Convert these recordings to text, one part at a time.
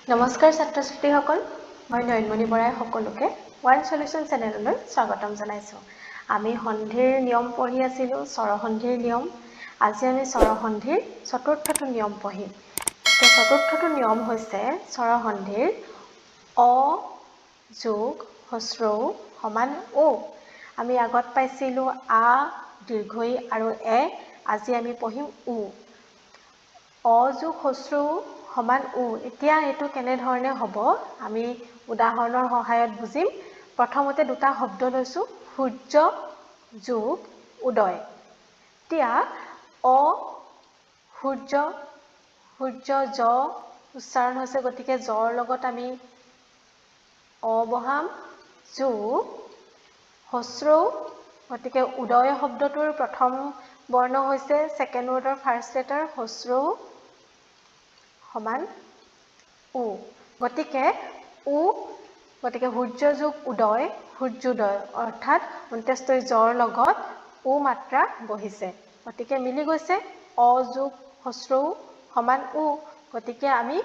নমস্কাৰ ছাত্ৰ ছাত্ৰীসকল মই নয়নমণি বৰাই সকলোকে ওৱান সলিউশন চেনেললৈ স্বাগতম জনাইছো আমি সন্ধিৰ নিয়ম পঢ়ি আছিলো স্বৰসন্ধিৰ নিয়ম আজি আমি স্বৰসন্ধিৰ চতুৰ্থটো নিয়ম পঢ়িম এই চতুৰ্থটো নিয়ম হৈছে স্বৰসন্ধিৰ অ যোগ হস্ৰ সমান ও আমি আগত পাইছিলো আ দীৰ্ঘই আৰু এ আজি আমি পঢ়িম উ অ যোগ হস্ৰ সমান উ এতিয়া এটো কেনে ধৰণে হ'ব আমি উদাহৰণৰ সহায়ত বুজিম প্ৰথমতে দুটা শব্দ লৈছো সূৰ্য যোগ উদয় এতিয়া অ সূৰ্য সূৰ্য জ উচ্চাৰণ হৈছে গতিকে জৰ লগত আমি অ বহাম যোগ হস্ৰ গতিকে উদয় শব্দটোৰ প্ৰথম বৰ্ণ হৈছে সেকেন্ড ৱৰ্ডৰ ফাৰ্স্ট লেটাৰ হস্ৰ সমান উ গতিকে সূৰ্য যোগ উদয় সূৰ্যোদয় অৰ্থাৎ 29 জৰ লগত উ মাত্ৰা বহিছে গতিকে মিলি গৈছে অ যোগ হস্ৰ সমান উ গতিকে আমি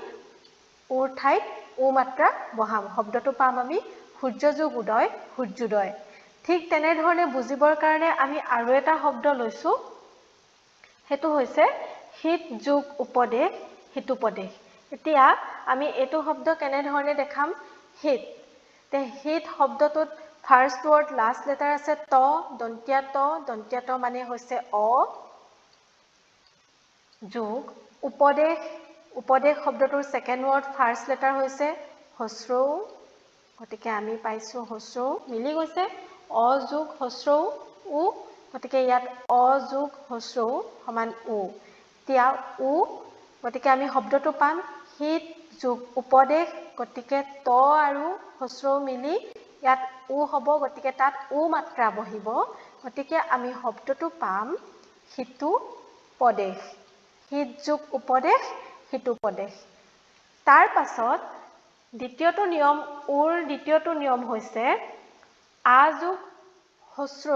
উৰ ঠাইত উ মাত্ৰা বহাম শব্দটো পাম আমি সূৰ্য যোগ উদয় সূৰ্যোদয় ঠিক তেনে ধৰণে বুজিবৰ কাৰণে আমি আৰু এটা শব্দ লৈছো হেতু হৈছে হিত যোগ উপদেশ হিতুপদেশ এতিয়া আমি এটো শব্দ কেনে ধৰণে দেখাম হিত তে হিত শব্দটোত ফাৰ্স্ট ৱৰ্ড লাস্ট লেটাৰ আছে ত দন্ত্য মানে হৈছে অ যোগ উপদেশ উপদেশ শব্দটোৰ সেকেন্ড ৱৰ্ড ফাৰ্স্ট লেটাৰ হৈছে হস্ৰ গতিকে আমি পাইছো হস্ৰ মিলি গৈছে অ যোগ হস্ৰ উ গতিকে ইয়াত অ যোগ হস্ৰ সমান উ এতিয়া উ গতিকে আমি শব্দটো পাম হিত যোগ উপদেশ গতিকে ত আৰু হস্ৰ মিলি ইয়াত উ হ'ব গতিকে তাত উ মাত্ৰা বহিব গতিকে আমি শব্দটো পাম হিতু পদেশ হিত যোগ উপদেশ হিতুপদেশ তাৰ পাছত দ্বিতীয়টো নিয়ম উৰ দ্বিতীয়টো নিয়ম হৈছে আ যোগ হস্ৰ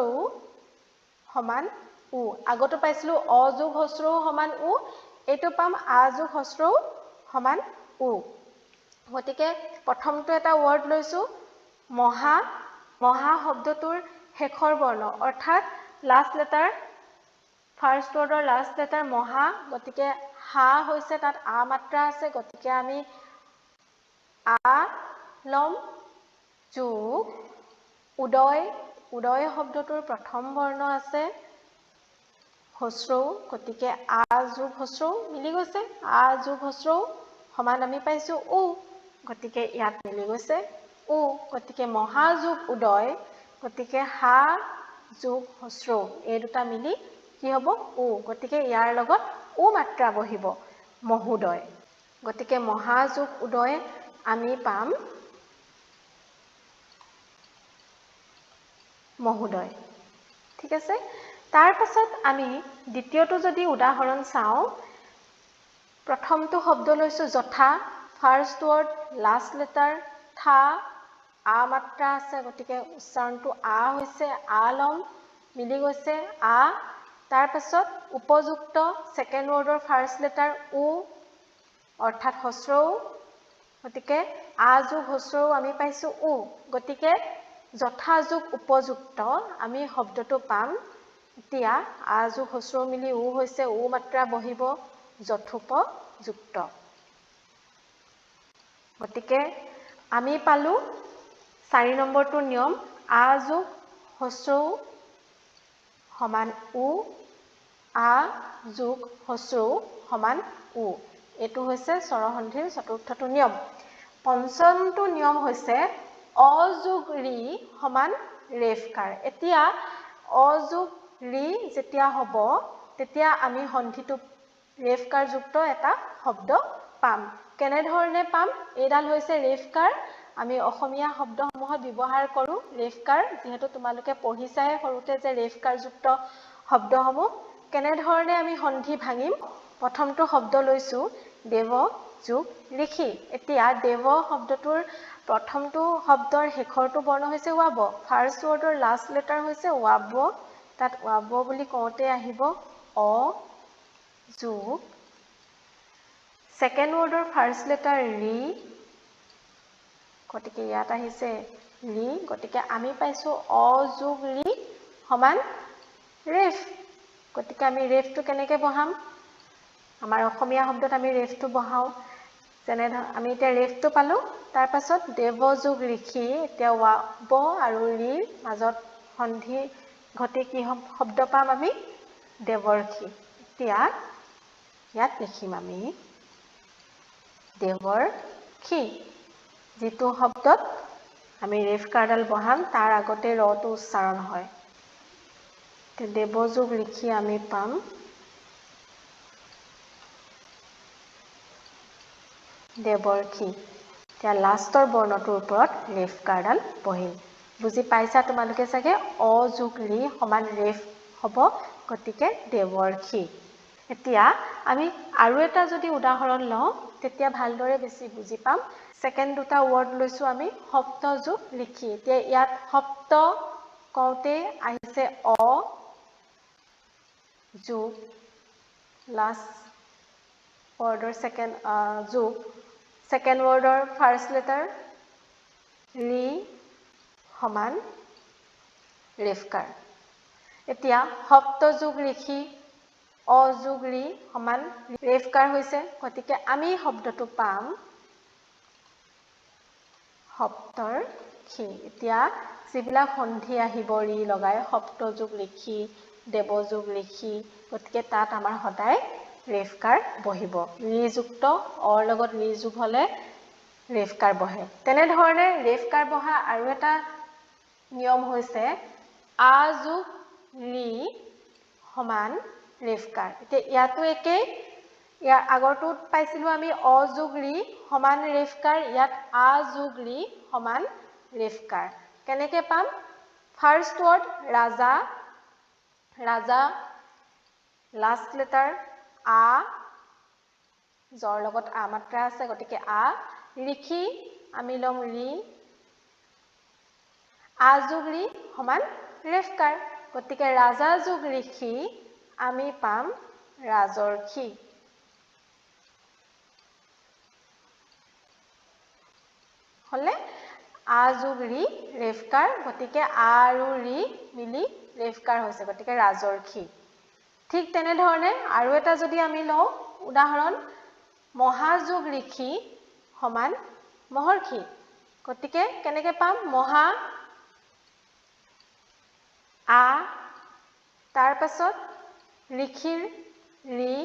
সমান উ আগতো পাইছিলো অ যোগ হস্ৰ সমান উ এইটো পাম আ যোগ হস্ৰ সমান উ গতিকে প্ৰথমটো এটা ৱৰ্ড লৈছো মহা মহা শব্দটোৰ শেষৰ বৰ্ণ অৰ্থাৎ লাস্ট লেটাৰ ফাৰ্স্ট ৱৰ্ডৰ লাস্ট লেটাৰ মহা গতিকে হা হৈছে তাত আ মাত্ৰা আছে গতিকে আমি আ লম যোগ উদয় উদয় শব্দটোৰ প্ৰথম বৰ্ণ আছে হস্ৰ গতিকে আ যোগ হস্ৰ মিলি গৈছে আ যোগ হস্ৰ সমান আমি পাইছো উ গতিকে ইয়াত মিলি গৈছে উ গতিকে মহা যোগ উদয় গতিকে হা যোগ হস্ৰ এই দুটা মিলি কি হ'ব উ গতিকে ইয়াৰ লগত উ মাত্ৰা বহিব মহোদয় গতিকে মহা যোগ উদয় আমি পাম মহোদয় ঠিক আছে তাৰ পাছত আমি দ্বিতীয়টো যদি উদাহৰণ চাও প্ৰথমটো শব্দ লৈছো যথা ফাৰ্স্ট ৱৰ্ড লাস্ট লেটাৰ থা আ মাত্ৰা আছে গতিকে উচ্চাৰণটো আ হৈছে আ লম মিলি গৈছে আ তাৰ পাছত উপযুক্ত সেকেন্ড ৱৰ্ডৰ ফাৰ্স্ট লেটাৰ উ অৰ্থাৎ হস্ৰ গতিকে আ যোগ হস্ৰ আমি পাইছো উ গতিকে যথা যোগ উপযুক্ত আমি শব্দটো পাম এতিয়া আ যোগ হস্ৰ মিলি উ হৈছে উ মাত্ৰা বহিব যথোপযুক্ত গতিকে আমি পালো 4 নম্বৰটো নিয়ম আ যোগ হস্ৰ সমান উ আ যোগ হস্ৰ সমান উ এটো হৈছে স্বৰসন্ধিৰ চতুৰ্থটো নিয়ম পঞ্চমটো নিয়ম হৈছে অ যোগ ৰি সমান ৰেফকাৰ এতিয়া অ যোগ ৰি যেতিয়া হ'ব তেতিয়া আমি সন্ধিটো ৰেফকাৰ যুক্ত এটা শব্দ পাম কেনে ধৰণে পাম এডাল হৈছে ৰেফকাৰ আমি অসমীয়া শব্দসমূহত ব্যৱহাৰ কৰো ৰেফকাৰ যেহেতু তোমালোকে পঢ়িছাই সৰুতে যে ৰেফকাৰ যুক্ত শব্দসমূহ কেনে ধৰণে আমি সন্ধি ভাঙিম প্ৰথমটো শব্দ লৈছো দেৱ যোগ ঋষি এতিয়া দেৱ শব্দটোৰ প্ৰথমটো শব্দৰ শেষৰটো বৰ্ণ হৈছে ৱাব ফাৰ্স্ট ৱৰ্ডৰ লাস্ট লেটাৰ হৈছে ৱাব তাত ৱাব বুলি কওঁতে আহিব অ যোগ সেকেন্ড ৱৰ্ডৰ ফাৰ্স্ট লেটাৰ ৰি গতিকে ইয়াত আহিছে লি গতিকে আমি পাইছো অ যোগ লি সমান ৰেফ গতিকে আমি ৰেফটো কেনেকৈ বহাম আমাৰ অসমীয়া শব্দত আমি ৰেফটো বহাও যেনে আমি এতিয়া ৰেফটো পালো তাৰ পাছত দেৱ যোগ ঋষি এতিয়া ব আৰু ৰিৰ মাজত সন্ধি ঘটি কি শব্দ পাম আমি দেৱৰ্ষি এতিয়া ইয়াত লিখিম আমি দেৱৰ্ষি যিটো শব্দত আমি ৰেফ কাৰডাল বহাম তাৰ আগতে ৰটো উচ্চাৰণ হয় দেৱযোগ লিখি আমি পাম দেৱৰ্ষি এতিয়া লাষ্টৰ বৰ্ণটোৰ ওপৰত ৰেফ কাৰডাল বহিল বুজি পাইছা তোমালোকে চাগে অ যোগ লি সমান ৰেফ হ'ব গতিকে দেৱৰ্ষি এতিয়া আমি আৰু এটা যদি উদাহৰণ লওঁ তেতিয়া ভালদৰে বেছি বুজি পাম সেকেন্ড দুটা ওয়ার্ড লৈছো আমি সপ্ত যোগ লিখি এতিয়া ইয়াত সপ্ত কওঁতে আহিছে অ যোগ লাষ্ট ওয়াৰ্ডৰ সেকেন্ড ওয়াৰ্ডৰ ফাৰ্স্ট লেটাৰ লি সমান ৰেফকাৰ এতিয়া সপ্ত যোগ লিখি অ যোগ লি সমান ৰেফকাৰ হৈছে গতিকে আমি শব্দটো পাম সপ্তৰ খি এতিয়া যিবিলাক সন্ধি আহিব ৰি লগাই সপ্ত যোগ লিখি দেৱ যোগ লিখি গতিকে তাত আমাৰ সদায় ৰেফকাৰ বহিব ৰি যুক্ত অৰ লগত ৰি যোগ হলে ৰেফকাৰ বহে তেনে ধৰণে ৰেফকাৰ বহা আৰু এটা নিয়ম হৈছে আ যোগ ৰি সমান ৰেফকাৰ এতিয়া ইয়াতো একেই ইয়াৰ আগৰটোত পাইছিলো আমি অ যোগ ৰি সমান ৰেফকাৰ ইয়াত আ যোগ ৰি সমান ৰেফকাৰ কেনেকৈ পাম ফাৰ্স্ট ওয়াৰ্ড ৰাজা ৰাজা লাষ্ট লেটাৰ আ জৰ লগত আ মাত্ৰা আছে গতিকে আ লিখি আমি লম ৰি আ যোগ ৰি সমান ৰেফকাৰ গতিকে ৰাজা যোগ ঋষি আমি পাম ৰাজৰ্ষি হলে আ যোগ ৰি ৰেফকাৰ গতিকে আ আৰু ৰি মিলি ৰেফকাৰ হৈছে গতিকে ৰাজৰ্ষি ঠিক তেনে ধৰণে আৰু এটা যদি আমি লওঁ উদাহৰণ মহাযোগ ঋষি সমান মহৰ্ষি গতিকে কেনেকৈ পাম মহা আ তাৰ পাছত ঋষিৰ ৰি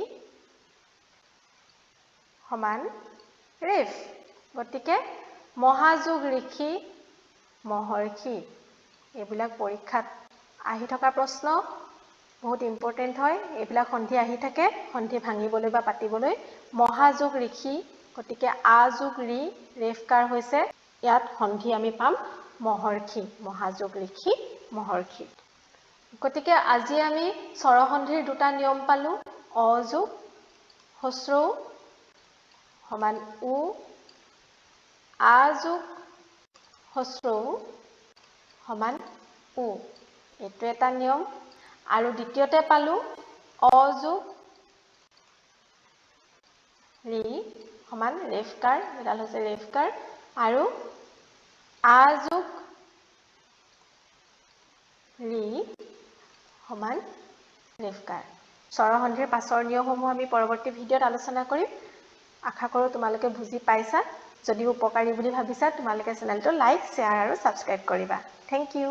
সমান ৰেফ গতিকে মহাযোগ ঋষি মহৰ্ষি এইবিলাক পৰীক্ষাত আহি থকা প্ৰশ্ন বহুত ইম্পৰ্টেন্ট হয় এইবিলাক সন্ধি আহি থাকে সন্ধি ভাঙিবলৈ বা পাতিবলৈ মহাযোগ ঋষি গতিকে আ যোগ ৰি ৰেফকাৰ হৈছে ইয়াত সন্ধি আমি পাম মহৰ্ষি মহাযোগ ঋষি মহৰ্ষি গতিকে আজি আমি স্বৰসন্ধিৰ দুটা নিয়ম পালো অ যোগ হস্ৰ সমান উ আ যোগ হস্ৰ সমান উ এইটো এটা নিয়ম আৰু দ্বিতীয়তে পালো অ যোগ ৰি সমান ৰেফকাৰ এডাল হৈছে ৰেফকাৰ আৰু আ যোগ ৰি সমান ৰেফকাৰ স্বৰসন্ধিৰ পাছৰ নিয়মসমূহ আমি পৰৱৰ্তী ভিডিঅ'ত আলোচনা কৰিম আশা কৰোঁ তোমালোকে বুজি পাইছা যদি উপকাৰী বুলি ভাবিছা তোমালোকে চেনেলটো লাইক শ্বেয়াৰ আৰু সাবস্ক্ৰাইব কৰিবা থ্যাংক ইউ